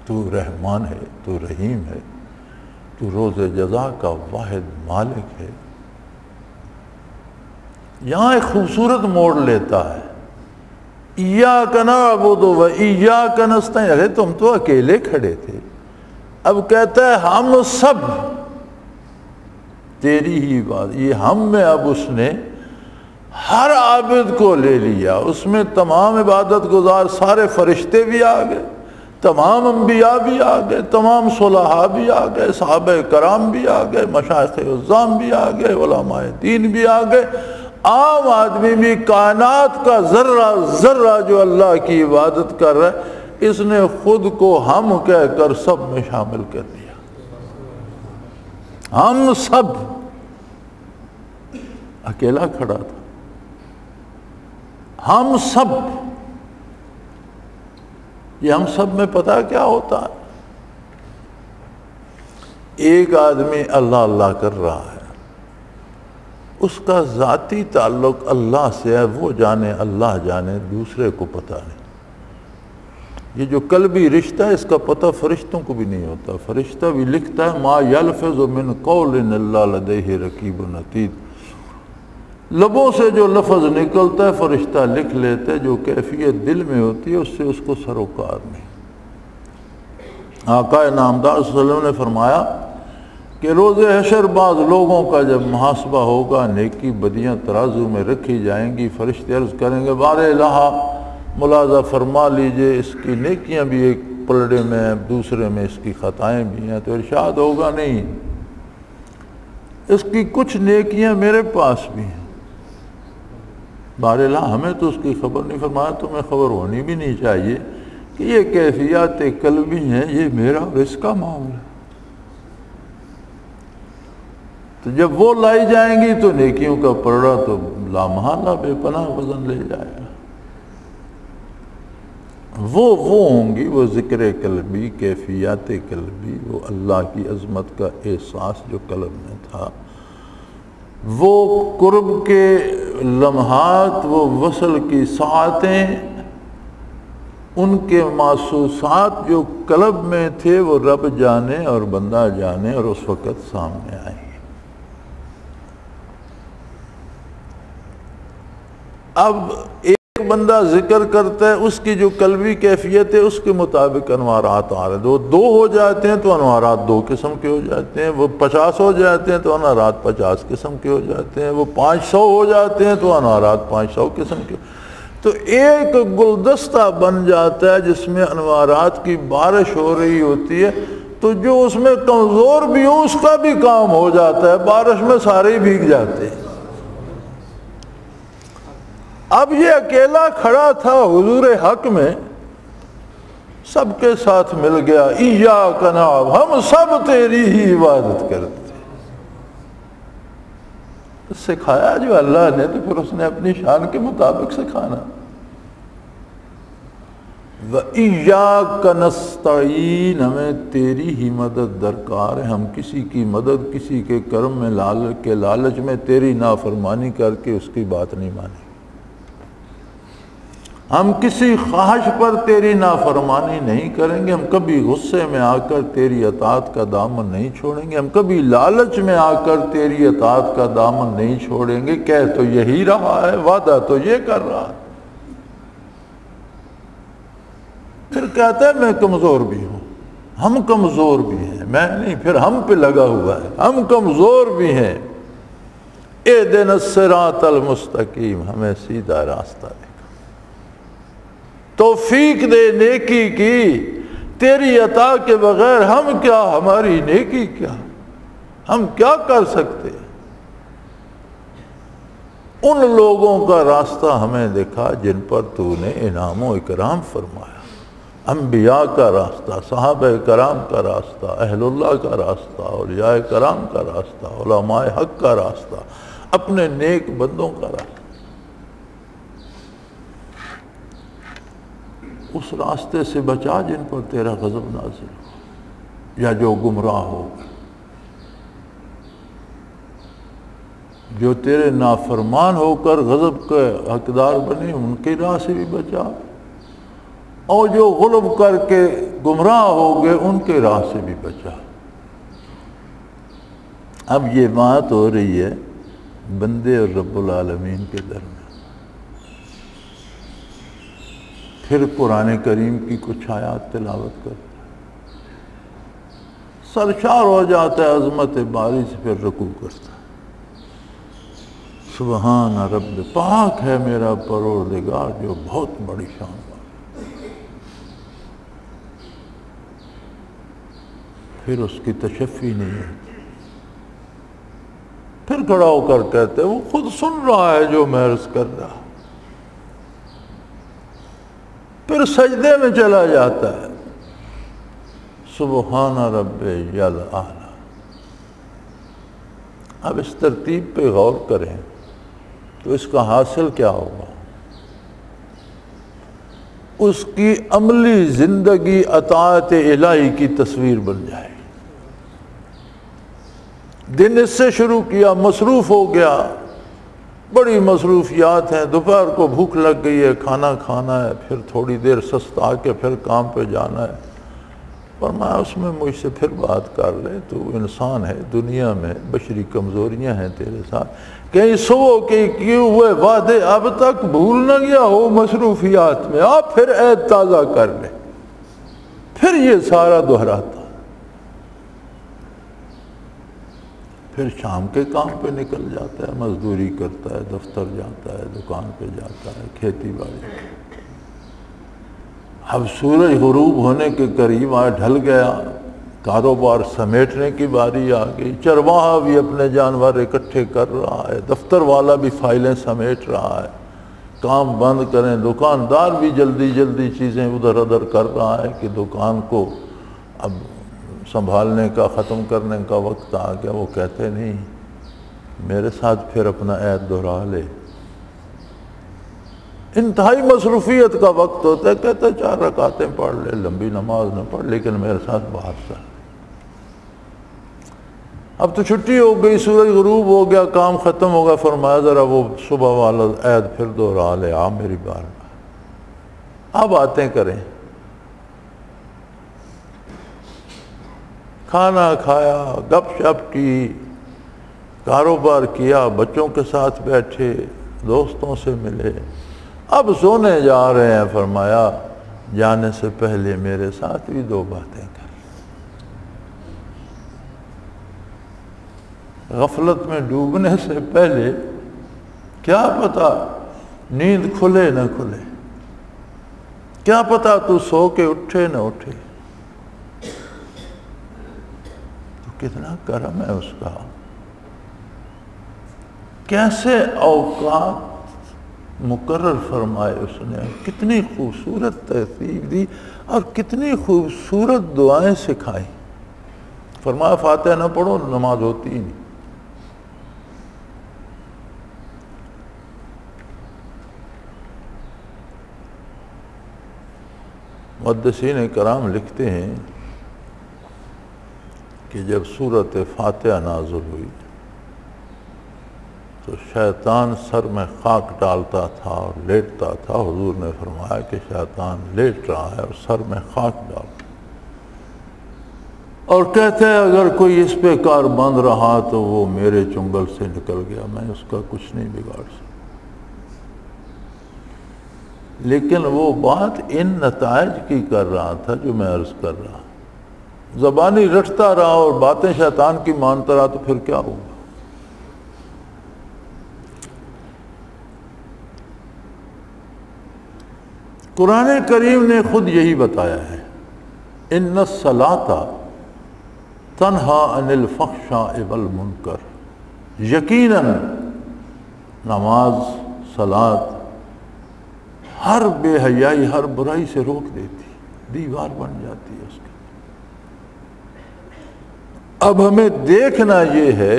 S2: تو رحمان ہے، تو رحیم ہے، تو روز جزا کا واحد مالک ہے۔ یہاں ایک خوبصورت موڑ لیتا ہے، ایاک نعبد و ایاک نستعین۔ ارے تم تو اکیلے کھڑے تھے، اب کہتا ہے ہم سب تیری ہی بات۔ یہ ہم میں اب اس نے ہر عابد کو لے لیا، اس میں تمام عبادت گزار سارے فرشتے بھی آ گئے، تمام انبیاء بھی آ گئے، تمام صلحاء بھی آ گئے، صحابہ کرام بھی آ گئے، مشائخ عظام بھی آ گئے، علماء دین بھی آ گئے، عام آدمی بھی، کائنات کا ذرہ ذرہ جو اللہ کی عبادت کر رہا ہے، اس نے خود کو ہم کہہ کر سب میں شامل کر دیا۔ ہم سب، اکیلا کھڑا تھا، ہم سب۔ یہ ہم سب میں پتہ کیا ہوتا ہے؟ ایک آدمی اللہ اللہ کر رہا ہے، اس کا ذاتی تعلق اللہ سے ہے، وہ جانے اللہ جانے، دوسرے کو پتہ نہیں۔ یہ جو قلبی رشتہ ہے اس کا پتہ فرشتوں کو بھی نہیں ہوتا۔ فرشتہ بھی لکھتا ہے ما یلفظ من قول الا لدیہ رقیب عتید، لبوں سے جو لفظ نکلتا ہے فرشتہ لکھ لیتے ہیں، جو کیفیت دل میں ہوتی ہے اس سے اس کو سروکار نہیں۔ آقا نامدار صلی اللہ علیہ وسلم نے فرمایا کہ روز حشر بعض لوگوں کا جب محاسبہ ہوگا، نیکی بدیاں ترازو میں رکھی جائیں گی، فرشتے عرض کریں گے بار الہ ملاحظہ فرما لیجئے، اس کی نیکیاں بھی ایک پلڑے میں ہیں، دوسرے میں اس کی خطائیں بھی ہیں، تو ارشاد ہوگا نہیں، اس کی کچھ نیکیاں میرے پاس بھی ہیں۔ بار الہ ہمیں تو اس کی خبر نہیں، فرمایا تمہیں خبر ہونی بھی نہیں چاہیے کہ یہ کیفیات قلبی ہیں، یہ میرا اور اس کا معاملہ۔ تو جب وہ لائی جائیں گی تو نیکیوں کا پلڑا تو لامحالہ بے پناہ وزن لے جائے گا۔ وہ ہوں گی، وہ ذکر قلبی، کیفیات قلبی، وہ اللہ کی عظمت کا احساس جو قلب میں تھا، وہ قرب کے لمحات، وہ وصل کی ساعتیں، ان کے محسوسات جو قلب میں تھے وہ رب جانے اور بندہ جانے، اور اس وقت سامنے آئیں گے۔ اب ایک بندہ ذکر کرتا ہے، اس کی جو قلبی کیفیت ہے اس کے مطابق انوارات آ رہے ہیں۔ دو ہو جاتے ہیں تو انوارات 2 قسم کے ہو جاتے ہیں، وہ 50 ہو جاتے ہیں تو انوارات 50 قسم کے ہو جاتے ہیں، وہ 500 ہو جاتے ہیں تو انوارات 500 قسم کے۔ تو ایک گلدستہ بن جاتا ہے جس میں انوارات کی بارش ہو رہی ہوتی ہے، تو جو اس میں کمزور بھی ہو اس کا بھی کام ہو جاتا ہے، بارش میں سارے ہی بھیگ جاتے ہیں۔ اب یہ اکیلا کھڑا تھا حضور حق میں، سب کے ساتھ مل گیا، ایاک نعبد، ہم سب تیری ہی عبادت کرتے ہیں۔ سکھایا جو اللہ نے تو پھر اس نے اپنی شان کے مطابق سکھانا۔ وَإِيَّاكَ نَسْتَعِينُ، ہمیں تیری ہی مدد درکار ہے، ہم کسی کی مدد، کسی کے کرم میں لالچ میں تیری نافرمانی کر کے اس کی بات نہیں مانیں، ہم کسی خواہش پر تیری نافرمانی نہیں کریں گے، ہم کبھی غصے میں آ کر تیری اطاعت کا دامن نہیں چھوڑیں گے، ہم کبھی لالچ میں آ کر تیری اطاعت کا دامن نہیں چھوڑیں گے۔ کہہ تو یہی رہا ہے، وعدہ تو یہ کر رہا ہے، پھر کہتا ہے میں کمزور بھی ہوں، ہم کمزور بھی ہیں، میں نہیں، پھر ہم پہ لگا ہوا ہے، ہم کمزور بھی ہیں۔ اہدنا الصراط المستقیم، ہمیں سیدھا راستہ دے۔ توفیق دے نیکی کی، تیری عطا کے بغیر ہم کیا، ہماری نیکی کیا، ہم کیا کر سکتے؟ ان لوگوں کا راستہ ہمیں دکھا جن پر تو نے انعام و اکرام فرمایا، انبیاء کا راستہ، صحابہ کرام کا راستہ، اہل اللہ کا راستہ، اولیاء کرام کا راستہ، علماء حق کا راستہ، اپنے نیک بندوں کا راستہ۔ اس راستے سے بچا جن پر تیرا غضب نازل ہو، یا جو گمراہ ہو گئے، جو تیرے نافرمان ہو کر غضب کے حقدار بنے، ان کی راہ سے بھی بچا، اور جو غلب کر کے گمراہ ہو گئے ان کے راہ سے بھی بچا۔ اب یہ بات ہو رہی ہے بندے اور رب العالمین کے درمیان۔ پھر قرآن کریم کی کچھ آیات تلاوت کرتا ہے، سرشار ہو جاتا ہے عظمت باری سے، پھر رکوع کرتا ہے، سبحان رب، پاک ہے میرا پروردگار جو بہت بڑی شان والا۔ پھر اس کی تشفی نہیں ہوتی، پھر کھڑا ہو کر کہتے ہیں وہ خود سن رہا ہے جو میں عرض کر رہا، پھر سجدے میں چلا جاتا ہے، سبحان رب الاعلی۔ اب اس ترتیب پہ غور کریں تو اس کا حاصل کیا ہوگا؟ اس کی عملی زندگی اطاعت الہی کی تصویر بن جائے۔ دن اس سے شروع کیا، مصروف ہو گیا، بڑی مصروفیات ہیں، دوپہر کو بھوک لگ گئی ہے، کھانا کھانا ہے، پھر تھوڑی دیر سستا کے پھر کام پہ جانا ہے، فرمایا اس میں مجھ سے پھر بات کر لے، تو انسان ہے، دنیا میں بشری کمزوریاں ہیں تیرے ساتھ، کہیں صبح کے کیے ہوئے وعدے اب تک بھول نہ گیا ہو مصروفیات میں، آپ پھر عہد تازہ کر لے، پھر یہ سارا دہراتا، پھر شام کے کام پہ نکل جاتا ہے، مزدوری کرتا ہے، دفتر جاتا ہے، دکان پہ جاتا ہے، کھیتی باڑی۔ اب سورج غروب ہونے کے قریب ڈھل گیا، کاروبار سمیٹنے کی باری آ گئی، چرواہا بھی اپنے جانور اکٹھے کر رہا ہے، دفتر والا بھی فائلیں سمیٹ رہا ہے، کام بند کریں، دکاندار بھی جلدی جلدی چیزیں ادھر ادھر کر رہا ہے کہ دکان کو اب سنبھالنے کا، ختم کرنے کا وقت آ گیا۔ وہ کہتے نہیں میرے ساتھ پھر اپنا عہد دہرا لے، انتہائی مصروفیت کا وقت ہوتا ہے، کہتا ہے 4 رکعتیں پڑھ لے، لمبی نماز نہ پڑھ، لیکن میرے ساتھ باہر چل۔ اب تو چھٹی ہو گئی، سورج غروب ہو گیا، کام ختم ہو گیا، فرمایا ذرا وہ صبح والا عہد پھر دہرا لے، آ میری بار میں، آپ باتیں کریں۔ کھانا کھایا، گپ شپ کی، کاروبار کیا، بچوں کے ساتھ بیٹھے، دوستوں سے ملے، اب سونے جا رہے ہیں، فرمایا جانے سے پہلے میرے ساتھ بھی 2 باتیں کر۔ غفلت میں ڈوبنے سے پہلے کیا پتا نیند کھلے نہ کھلے، کیا پتا تو سو کے اٹھے نہ اٹھے، تو کتنا کرم ہے اس کا، کیسے اوقات مقرر فرمائے اس نے، کتنی خوبصورت ترتیب دی اور کتنی خوبصورت دعائیں سکھائی۔ فرمایا فاتحہ نہ پڑھو نماز ہوتی ہی نہیں۔ محدثین کرام لکھتے ہیں کہ جب سورۃ فاتحہ نازل ہوئی تو شیطان سر میں خاک ڈالتا تھا اور لیٹتا تھا۔ حضور نے فرمایا کہ شیطان لیٹ رہا ہے اور سر میں خاک ڈالتا، اور کہتے ہیں اگر کوئی اس پہ کار بند رہا تو وہ میرے چنگل سے نکل گیا، میں اس کا کچھ نہیں بگاڑ سکتا۔ لیکن وہ بات ان نتائج کی کر رہا تھا جو میں عرض کر رہا، زبانی رٹتا رہا اور باتیں شیطان کی مانتا رہا تو پھر کیا ہوگا؟ قرآن کریم نے خود یہی بتایا ہے، ان الصلاۃ تنہا عن الفحشاء والمنکر، یقیناً نماز، صلاۃ ہر بے حیائی، ہر برائی سے روک دیتی، دیوار بن جاتی ہے اس کی۔ اب ہمیں دیکھنا یہ ہے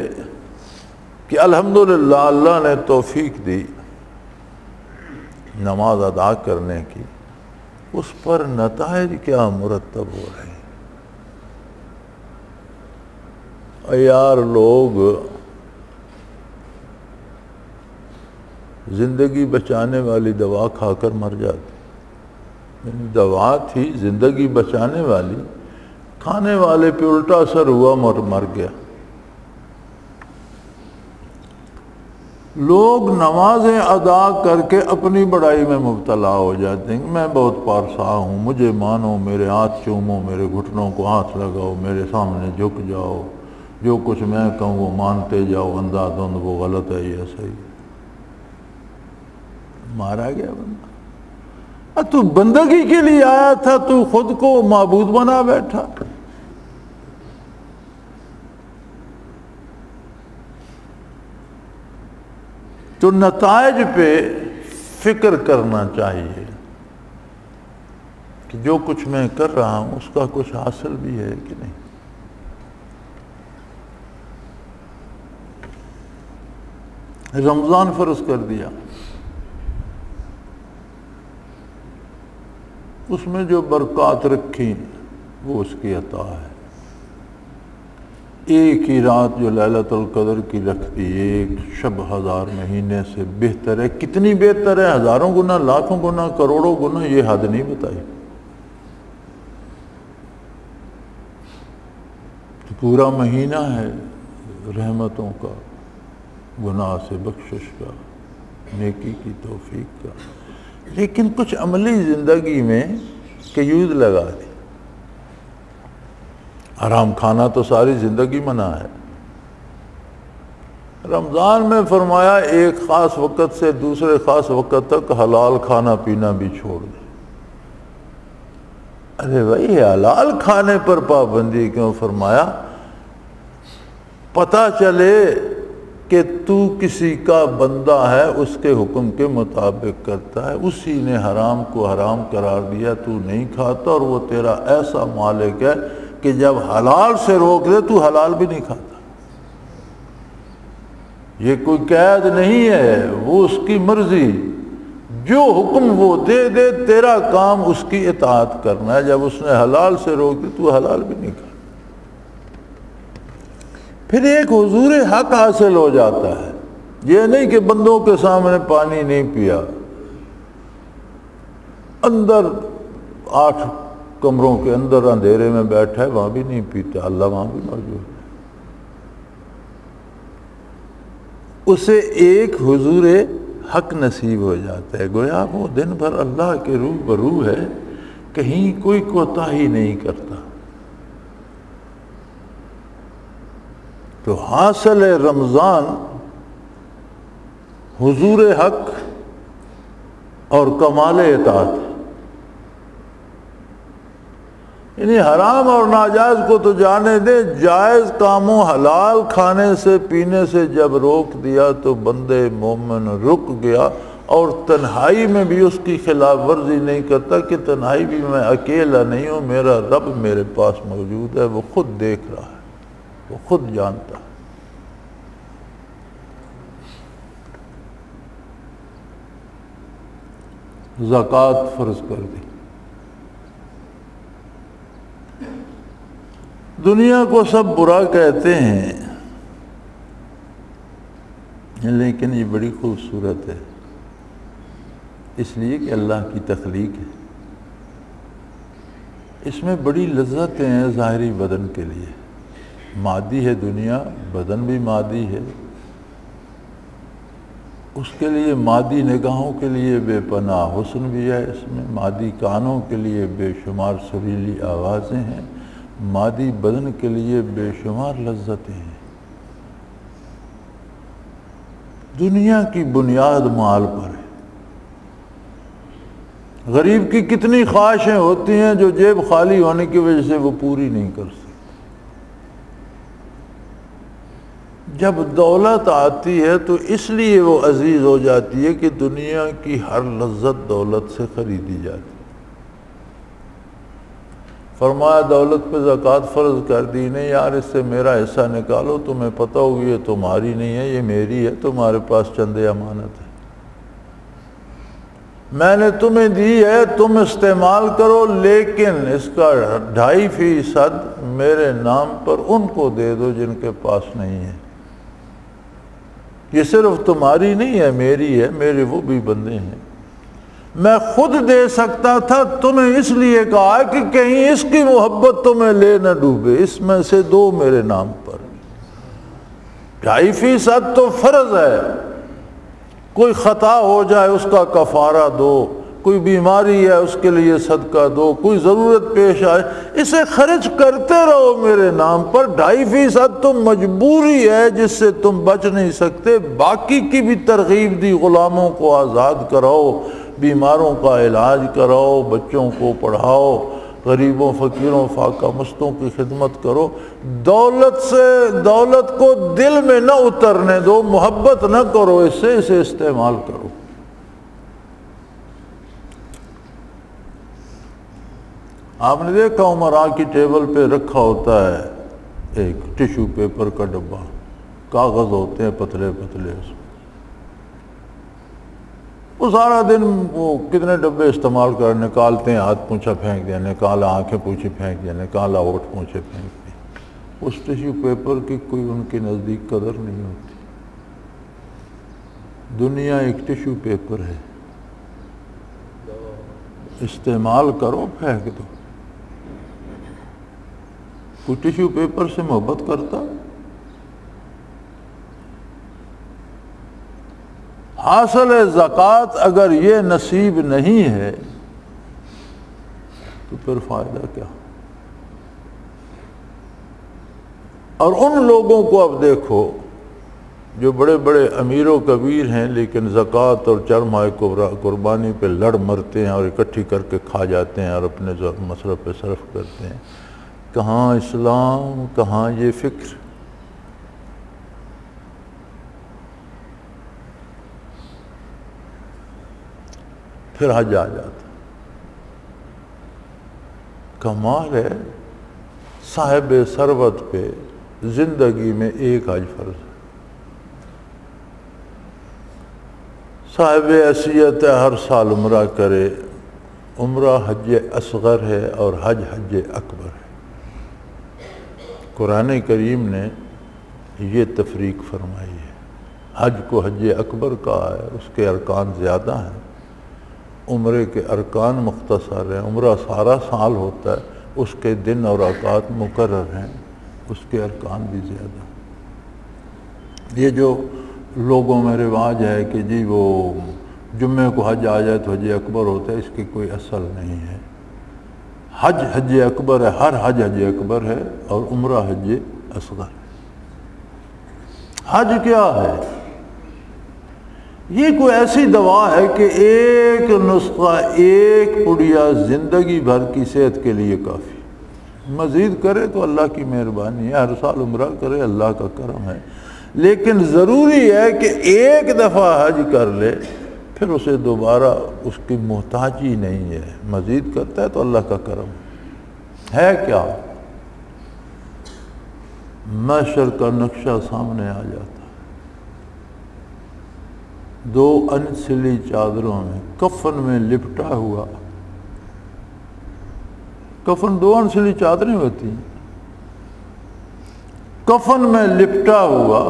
S2: کہ الحمدللہ اللہ نے توفیق دی نماز ادا کرنے کی، اس پر نتائج کیا مرتب ہو رہے ہیں۔ یار لوگ زندگی بچانے والی دوا کھا کر مر جاتے، یعنی دوا تھی زندگی بچانے والی، کھانے والے پہ الٹا اثر ہوا، مر گیا۔ لوگ نمازیں ادا کر کے اپنی بڑائی میں مبتلا ہو جاتے ہیں، میں بہت پارسا ہوں، مجھے مانو، میرے ہاتھ چومو، میرے گھٹنوں کو ہاتھ لگاؤ، میرے سامنے جھک جاؤ، جو کچھ میں کہوں وہ مانتے جاؤ، اندھا دھند وہ غلط ہے یا صحیح۔ مارا گیا بندہ۔ تو بندگی کے لیے آیا تھا، تو خود کو معبود بنا بیٹھا۔ تو نتائج پہ فکر کرنا چاہیے کہ جو کچھ میں کر رہا ہوں اس کا کچھ حاصل بھی ہے کہ نہیں۔ رمضان فرض کر دیا، اس میں جو برکات رکھی وہ اس کی عطا ہے۔ ایک ہی رات جو لیلۃ القدر کی رکھتی، ایک شب 1000 مہینے سے بہتر ہے۔ کتنی بہتر ہے؟ ہزاروں گنا، لاکھوں گنا، کروڑوں گنا، یہ حد نہیں بتائی۔ تو پورا مہینہ ہے رحمتوں کا، گناہ سے بخشش کا، نیکی کی توفیق کا، لیکن کچھ عملی زندگی میں قیود لگا دی۔ حرام کھانا تو ساری زندگی منع ہے۔ رمضان میں فرمایا ایک خاص وقت سے دوسرے خاص وقت تک حلال کھانا پینا بھی چھوڑ دے۔ ارے بھائی حلال کھانے پر پابندی کیوں فرمایا؟ پتہ چلے کہ تو کسی کا بندہ ہے، اس کے حکم کے مطابق کرتا ہے، اسی نے حرام کو حرام قرار دیا، تو نہیں کھاتا، اور وہ تیرا ایسا مالک ہے کہ جب حلال سے روک دے تو حلال بھی نہیں کھاتا۔ یہ کوئی قید نہیں ہے، وہ اس کی مرضی، جو حکم وہ دے دے تیرا کام اس کی اطاعت کرنا ہے۔ جب اس نے حلال سے روک دے تو حلال بھی نہیں کھاتا۔ پھر ایک حضور حق حاصل ہو جاتا ہے، یہ نہیں کہ بندوں کے سامنے پانی نہیں پیا، اندر 8 کمروں کے اندر اندھیرے میں بیٹھا ہے، وہاں بھی نہیں پیتا، اللہ وہاں بھی موجود ہے۔ اسے ایک حضور حق نصیب ہو جاتا ہے، گویا وہ دن بھر اللہ کے روبرو ہے، کہیں کوئی کوتاہی نہیں کرتا۔ تو حاصل رمضان حضور حق اور کمال اطاعت، یعنی حرام اور ناجائز کو تو جانے دے، جائز کاموں حلال کھانے سے پینے سے جب روک دیا تو بندے مومن رک گیا، اور تنہائی میں بھی اس کی خلاف ورزی نہیں کرتا کہ تنہائی بھی میں اکیلا نہیں ہوں، میرا رب میرے پاس موجود ہے، وہ خود دیکھ رہا ہے، وہ خود جانتا ہے۔ زکوٰۃ فرض کر دی۔ دنیا کو سب برا کہتے ہیں، لیکن یہ بڑی خوبصورت ہے، اس لیے کہ اللہ کی تخلیق ہے۔ اس میں بڑی لذتیں ہیں ظاہری بدن کے لیے، مادی ہے دنیا، بدن بھی مادی ہے، اس کے لیے مادی نگاہوں کے لیے بے پناہ حسن بھی ہے، اس میں مادی کانوں کے لیے بے شمار سریلی آوازیں ہیں، مادی بدن کے لیے بے شمار لذتیں ہیں۔ دنیا کی بنیاد مال پر ہے، غریب کی کتنی خواہشیں ہوتی ہیں جو جیب خالی ہونے کی وجہ سے وہ پوری نہیں کر سکتے۔ جب دولت آتی ہے تو اس لیے وہ عزیز ہو جاتی ہے کہ دنیا کی ہر لذت دولت سے خریدی جاتی ہے۔ فرمایا دولت پہ زکوٰۃ فرض کر دی، نہیں یار اس سے میرا حصہ نکالو، تمہیں پتہ ہوگی یہ تمہاری نہیں ہے، یہ میری ہے، تمہارے پاس چند امانت ہے، میں نے تمہیں دی ہے، تم استعمال کرو، لیکن اس کا 2.5% میرے نام پر ان کو دے دو جن کے پاس نہیں ہے۔ یہ صرف تمہاری نہیں ہے، میری ہے، میرے وہ بھی بندے ہیں، میں خود دے سکتا تھا، تمہیں اس لیے کہا کہ کہیں اس کی محبت تمہیں لے نہ ڈوبے، اس میں سے دو میرے نام پر۔ 2.5% تو فرض ہے، کوئی خطا ہو جائے اس کا کفارہ دو، کوئی بیماری ہے اس کے لیے صدقہ دو، کوئی ضرورت پیش آئے اسے خرچ کرتے رہو میرے نام پر۔ 2.5% تو مجبوری ہے جس سے تم بچ نہیں سکتے، باقی کی بھی ترغیب دی، غلاموں کو آزاد کراؤ، بیماروں کا علاج کراؤ، بچوں کو پڑھاؤ، غریبوں فقیروں فاقہ مستوں کی خدمت کرو۔ دولت کو دل میں نہ اترنے دو، محبت نہ کرو اس سے، اسے استعمال کرو۔ آپ نے دیکھا عمراء کی ٹیبل پہ رکھا ہوتا ہے ایک ٹیشو پیپر کا ڈبہ، کاغذ ہوتے ہیں پتلے پتلے، وہ سارا دن وہ کتنے ڈبے استعمال کر نکالتے ہیں، ہاتھ پونچھا پھینک دیا، نکالا آنکھیں پونچھی پھینک دیا، نکالا ہوٹھ پونچھے پھینک دیا۔ اس ٹیشو پیپر کی کوئی ان کے نزدیک قدر نہیں ہوتی۔ دنیا ایک ٹیشو پیپر ہے، استعمال کرو، پھینک دو۔ کوئی ٹیشو پیپر سے محبت کرتا؟ حاصل زکوٰۃ اگر یہ نصیب نہیں ہے تو پھر فائدہ کیا؟ اور ان لوگوں کو اب دیکھو جو بڑے بڑے امیر و کبیر ہیں لیکن زکوٰۃ اور چرمائے قربانی پہ لڑ مرتے ہیں اور اکٹھی کر کے کھا جاتے ہیں اور اپنے مصرف پہ صرف کرتے ہیں۔ کہاں اسلام، کہاں یہ فکر؟ پھر حج آ جاتا۔ کمال ہے، صاحب ثروت پہ زندگی میں ایک حج فرض ہے، صاحب حیثیت ہے ہر سال عمرہ کرے، عمرہ حج اصغر ہے اور حج حج اکبر ہے۔ قرآن کریم نے یہ تفریق فرمائی ہے، حج کو حج اکبر کہا ہے، اس کے ارکان زیادہ ہیں، عمرے کے ارکان مختصر ہیں، عمرہ سارا سال ہوتا ہے، اس کے دن اور اوقات مقرر ہیں، اس کے ارکان بھی زیادہ ہیں۔ یہ جو لوگوں میں رواج ہے کہ جی وہ جمعے کو حج آ جائے تو حج اکبر ہوتا ہے، اس کی کوئی اصل نہیں ہے۔ حج حج اکبر ہے، ہر حج حج اکبر ہے اور عمرہ حج اصغر ہے۔ حج کیا ہے؟ یہ کوئی ایسی دوا ہے کہ ایک نسخہ، ایک پڑیا زندگی بھر کی صحت کے لیے کافی، مزید کرے تو اللہ کی مہربانی ہے، ہر سال عمرہ کرے اللہ کا کرم ہے، لیکن ضروری ہے کہ ایک دفعہ حج کر لے پھر اسے دوبارہ اس کی محتاجی نہیں ہے، مزید کرتا ہے تو اللہ کا کرم ہے۔ کیا محشر کا نقشہ سامنے آ جاتا، دو انسلی چادروں میں کفن میں لپٹا ہوا، کفن دو انسلی چادریں ہوتی ہیں، کفن میں لپٹا ہوا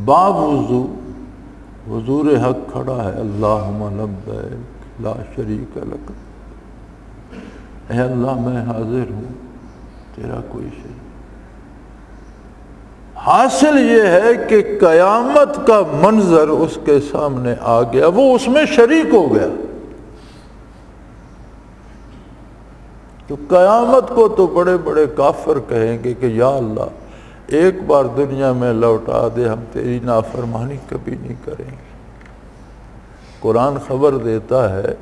S2: باوضو حضور حق کھڑا ہے، اللہم لبیک لا شریک لک، اے اللہ میں حاضر ہوں، تیرا کوئی شریک۔ حاصل یہ ہے کہ قیامت کا منظر اس کے سامنے آ گیا، وہ اس میں شریک ہو گیا۔ تو قیامت کو تو بڑے بڑے کافر کہیں گے کہ یا اللہ ایک بار دنیا میں لوٹا دے، ہم تیری نافرمانی کبھی نہیں کریں گے۔ قرآن خبر دیتا ہے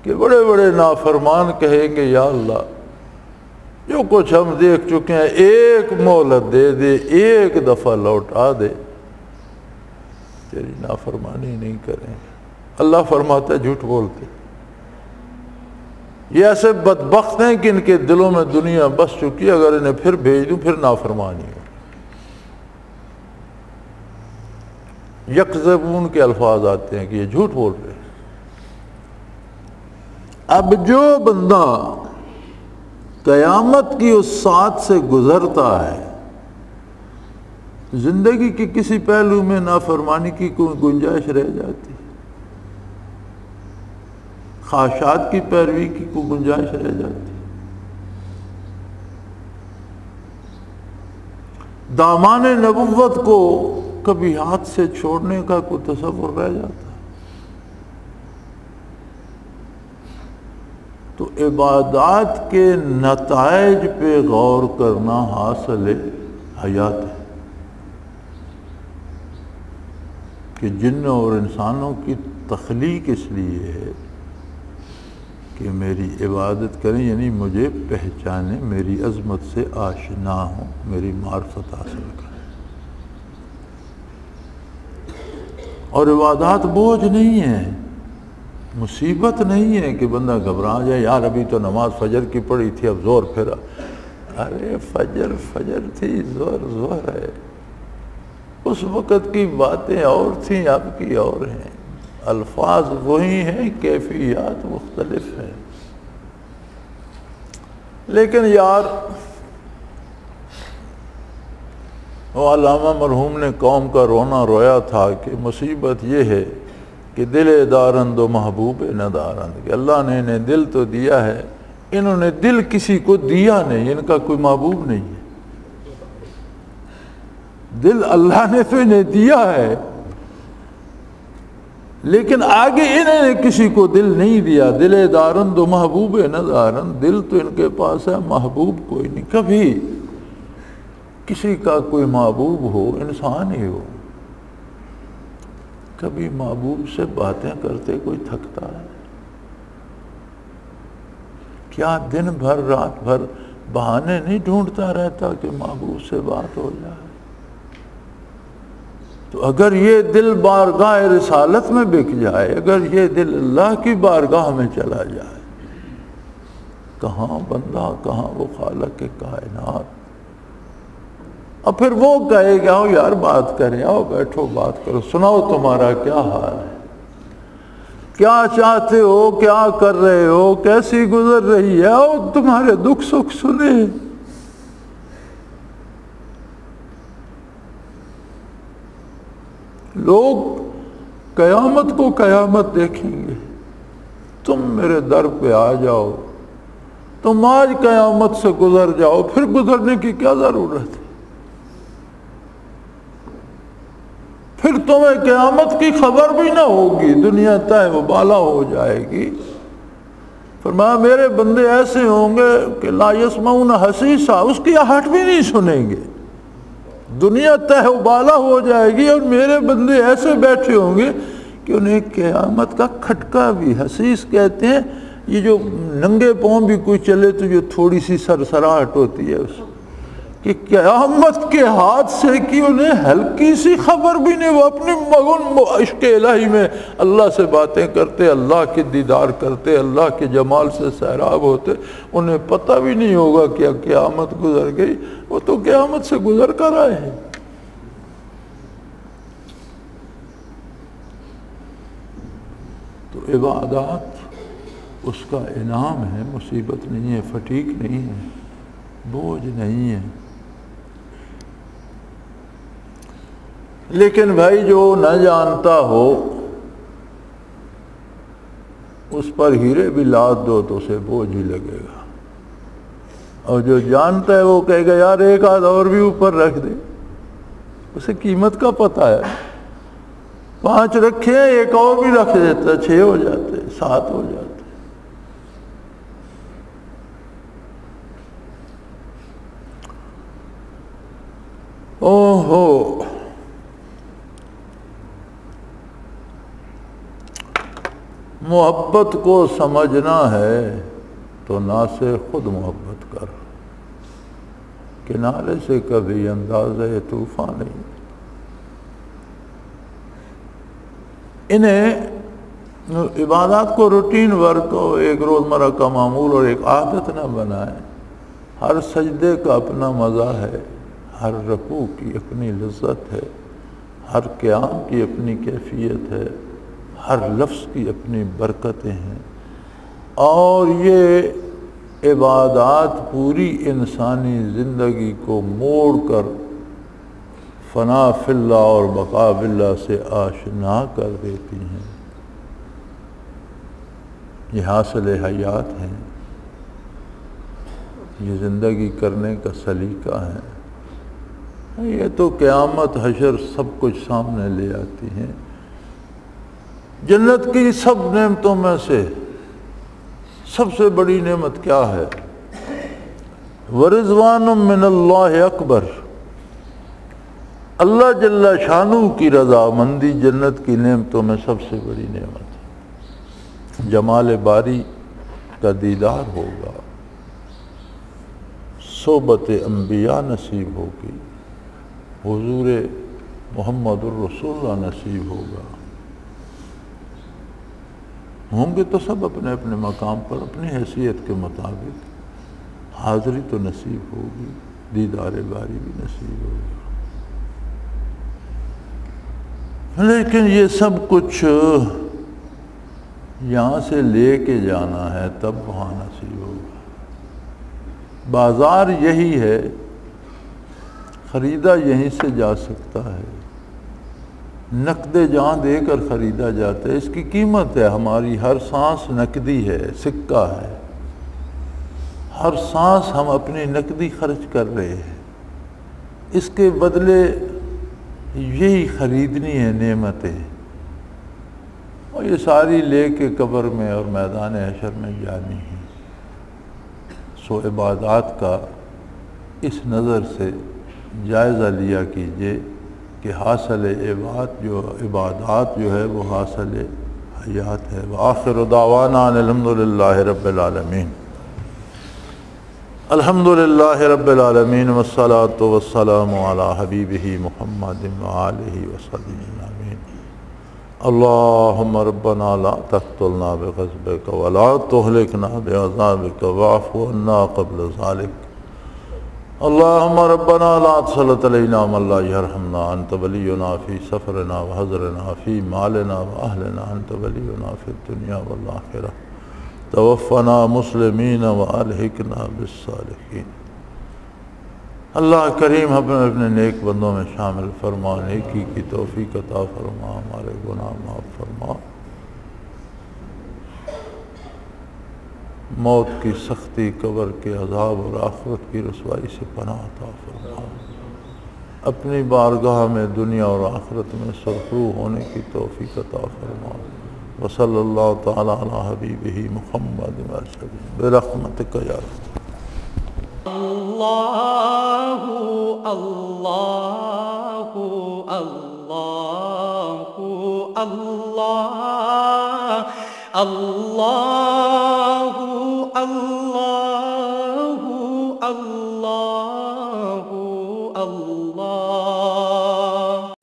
S2: کہ بڑے بڑے نافرمان کہیں گے یا اللہ جو کچھ ہم دیکھ چکے ہیں ایک مہلت دے دے، ایک دفعہ لوٹا دے، تیری نافرمانی نہیں کریں گے۔ اللہ فرماتا ہے جھوٹ بولتے، یہ ایسے بدبخت ہیں کہ ان کے دلوں میں دنیا بس چکی، اگر انہیں پھر بھیج دوں پھر نافرمانی ہو۔ یکذبون کے الفاظ آتے ہیں کہ یہ جھوٹ بول رہے ہیں۔ اب جو بندہ قیامت کی اس ساعت سے گزرتا ہے، زندگی کے کسی پہلو میں نافرمانی کی کوئی گنجائش رہ جاتی، خواہشات کی پیروی کی کوئی گنجائش رہ جاتی، دامان نبوت کو کبھی ہاتھ سے چھوڑنے کا کوئی تصور رہ جاتا؟ تو عبادات کے نتائج پہ غور کرنا حاصل حیات ہے کہ جنوں اور انسانوں کی تخلیق اس لیے ہے کہ میری عبادت کریں، یعنی مجھے پہچانیں، میری عظمت سے آشنا ہوں، میری معرفت حاصل کریں۔ اور عبادات بوجھ نہیں ہے، مصیبت نہیں ہے کہ بندہ گھبرا جائے، یار ابھی تو نماز فجر کی پڑھی تھی اب زور پھرا، ارے فجر تھی، زور ہے، اس وقت کی باتیں اور تھیں، اب کی اور ہیں، الفاظ وہی ہیں، کیفیات مختلف ہیں۔ لیکن یار وہ علامہ مرحوم نے قوم کا رونا رویا تھا کہ مصیبت یہ ہے کہ دل دارند و محبوب نہ دارند، کہ اللہ نے انہیں دل تو دیا ہے، انہوں نے دل کسی کو دیا نہیں، ان کا کوئی محبوب نہیں ہے۔ دل اللہ نے تو انہیں دیا ہے لیکن آگے انہوں نے کسی کو دل نہیں دیا۔ دل دارند و محبوب نہ دارند، دل تو ان کے پاس ہے، محبوب کوئی نہیں۔ کبھی کسی کا کوئی محبوب ہو، انسان ہی ہو، کبھی محبوب سے باتیں کرتے کوئی تھکتا ہے؟ کیا دن بھر رات بھر بہانے نہیں ڈھونڈتا رہتا کہ محبوب سے بات ہو جائے؟ تو اگر یہ دل بارگاہ رسالت میں بک جائے، اگر یہ دل اللہ کی بارگاہ میں چلا جائے، کہاں بندہ، کہاں وہ خالق کے کائنات۔ اور پھر وہ کہے گا آؤ یار بات کریں، آؤ بیٹھو بات کرو، سناؤ تمہارا کیا حال ہے، کیا چاہتے ہو، کیا کر رہے ہو، کیسی گزر رہی ہے، آؤ تمہارے دکھ سکھ سنیں۔ لوگ قیامت کو قیامت دیکھیں گے، تم میرے در پہ آ جاؤ، تم آج قیامت سے گزر جاؤ، پھر گزرنے کی کیا ضرورت ہے؟ پھر تمہیں قیامت کی خبر بھی نہ ہوگی، دنیا تہ و بالا ہو جائے گی۔ فرمایا میرے بندے ایسے ہوں گے کہ لا یسمعون حسیسا، اس کی آہٹ بھی نہیں سنیں گے، دنیا تہ و بالا ہو جائے گی، اور میرے بندے ایسے بیٹھے ہوں گے کہ انہیں قیامت کا کھٹکا بھی، حسیس کہتے ہیں یہ جو ننگے پاؤں بھی کوئی چلے تو جو تھوڑی سی سرسراہٹ ہوتی ہے اس کہ قیامت کے ہاتھ سے کی انہیں ہلکی سی خبر بھی نہیں، وہ اپنی مگن عشق الہی میں اللہ سے باتیں کرتے، اللہ کے دیدار کرتے، اللہ کے جمال سے سیراب ہوتے، انہیں پتہ بھی نہیں ہوگا کہ قیامت گزر گئی، وہ تو قیامت سے گزر کر آئے ہیں۔ تو عبادات اس کا انعام ہے، مصیبت نہیں ہے، فٹیک نہیں ہے، بوجھ نہیں ہے۔ لیکن بھائی جو نہ جانتا ہو اس پر ہیرے بھی لاد دو تو اسے بوجھ ہی لگے گا، اور جو جانتا ہے وہ کہے گا یار ایک آدھ اور بھی اوپر رکھ دے، اسے قیمت کا پتہ ہے، 5 رکھے ہیں ایک اور بھی رکھ دیتا، 6 ہو جاتے، 7 ہو جاتے۔ اوہو محبت کو سمجھنا ہے تو نہ سے خود محبت کر، کنارے سے کبھی اندازے طوفان نہیں۔ انہیں عبادات کو روٹین ورک ہو، ایک روزمرہ کا معمول اور ایک عادت نہ بنائیں۔ ہر سجدے کا اپنا مزہ ہے، ہر رکوع کی اپنی لذت ہے، ہر قیام کی اپنی کیفیت ہے، ہر لفظ کی اپنی برکتیں ہیں، اور یہ عبادات پوری انسانی زندگی کو موڑ کر فنا فی اللہ اور بقا باللہ سے آشنا کر دیتی ہیں۔ یہ حاصل حیات ہیں، یہ زندگی کرنے کا سلیقہ ہے۔ یہ تو قیامت حشر سب کچھ سامنے لے آتی ہیں۔ جنت کی سب نعمتوں میں سے سب سے بڑی نعمت کیا ہے؟ وَرِضْوَانٌ مِّنَ اللَّهِ اکبر، اللہ جل شانہ کی رضامندی جنت کی نعمتوں میں سب سے بڑی نعمت ہے۔ جمال باری کا دیدار ہوگا، صحبت انبیاء نصیب ہوگی، حضور محمد الرسول اللہ نصیب ہوگا۔ ہوں گے تو سب اپنے اپنے مقام پر اپنی حیثیت کے مطابق، حاضری تو نصیب ہوگی، دیدار باری بھی نصیب ہوگی۔ لیکن یہ سب کچھ یہاں سے لے کے جانا ہے تب وہاں نصیب ہوگا۔ بازار یہی ہے، خریدا یہیں سے جا سکتا ہے، نقد جاں دے کر خریدا جاتا ہے۔ اس کی قیمت ہے، ہماری ہر سانس نقدی ہے، سکہ ہے، ہر سانس ہم اپنی نقدی خرچ کر رہے ہیں، اس کے بدلے یہی خریدنی ہے نعمتیں، اور یہ ساری لے کے قبر میں اور میدان حشر میں جانی ہیں۔ سو عبادات کا اس نظر سے جائزہ لیا کیجئے کہ حاصل عبادات جو ہے وہ حاصل حیات ہے۔ وآخر دعوانا الحمدللہ رب العالمین۔ الحمدللہ رب العالمین والصلاة والسلام علی حبیبہ محمد وآلہ وصحبہ آمین۔ اللہم ربنا لا تقتلنا بغضبک ولا تہلکنا بعذابک واعف عنا قبل ذلک۔ اللہم ربنا لا تسلط علینا من لا یرحمنا، انت ولینا فی سفرنا وحضرنا فی مالنا واہلنا، انت ولینا فی الدنیا والآخرہ، توفنا مسلمین والحقنا بالصالحین۔ اللہ کریم اپنے نیک بندوں میں شامل فرما، نیکی کی توفیق عطا فرما، ہمارے گناہ معاف فرما، موت کی سختی، قبر کے عذاب اور آخرت کی رسوائی سے پناہ عطا فرما، اپنی بارگاہ میں دنیا اور آخرت میں سرخرو ہونے کی توفیق عطا فرما۔ وصلی اللہ تعالی علی حبیبہ محمد برحمتک یا رب۔
S1: اللہ اللہ اللہ اللہ اللہ اللہ اللہ اللہ۔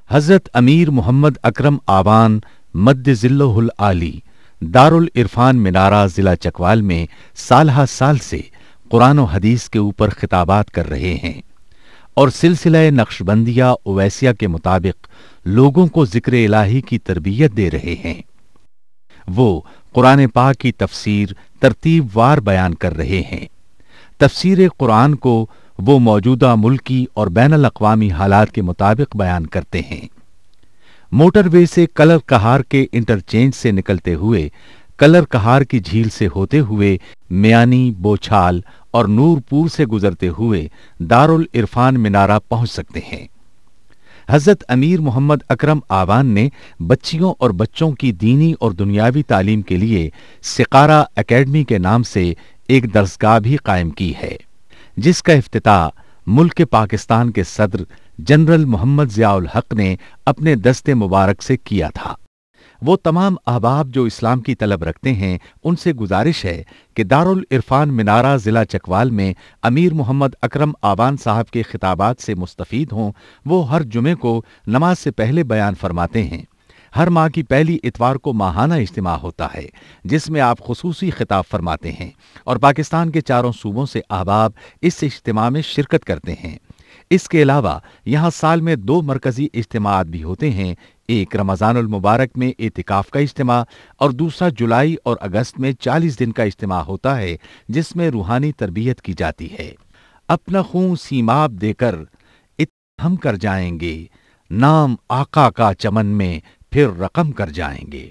S3: حضرت امیر محمد اکرم آبان مد ذلہ العالی دارالعرفان منارہ ضلع چکوال میں سالہ سال سے قرآن و حدیث کے اوپر خطابات کر رہے ہیں اور سلسلہ نقشبندیہ اویسیہ کے مطابق لوگوں کو ذکر الہی کی تربیت دے رہے ہیں۔ وہ قرآن پاک کی تفسیر ترتیب وار بیان کر رہے ہیں۔ تفسیر قرآن کو وہ موجودہ ملکی اور بین الاقوامی حالات کے مطابق بیان کرتے ہیں۔ موٹر وے سے کلر کہار کے انٹرچینج سے نکلتے ہوئے، کلر کہار کی جھیل سے ہوتے ہوئے میانی، بوچھال اور نور پور سے گزرتے ہوئے دارالعرفان منارہ پہنچ سکتے ہیں۔ حضرت امیر محمد اکرم آبان نے بچیوں اور بچوں کی دینی اور دنیاوی تعلیم کے لیے سقارہ اکیڈمی کے نام سے ایک درسگاہ بھی قائم کی ہے، جس کا افتتاح ملک پاکستان کے صدر جنرل محمد ضیاء الحق نے اپنے دست مبارک سے کیا تھا۔ وہ تمام احباب جو اسلام کی طلب رکھتے ہیں ان سے گزارش ہے کہ دارالعرفان منارہ ضلع چکوال میں امیر محمد اکرم آبان صاحب کے خطابات سے مستفید ہوں۔ وہ ہر جمعے کو نماز سے پہلے بیان فرماتے ہیں۔ ہر ماہ کی پہلی اتوار کو ماہانہ اجتماع ہوتا ہے جس میں آپ خصوصی خطاب فرماتے ہیں اور پاکستان کے چاروں صوبوں سے احباب اس اجتماع میں شرکت کرتے ہیں۔ اس کے علاوہ یہاں سال میں 2 مرکزی اجتماعات بھی ہوتے ہیں، ایک رمضان المبارک میں اعتکاف کا اجتماع اور دوسرا جولائی اور اگست میں 40 دن کا اجتماع ہوتا ہے جس میں روحانی تربیت کی جاتی ہے۔ اپنا خون سیماب دے کر ہم کر جائیں گے، نام آقا کا چمن میں پھر رقم کر جائیں گے۔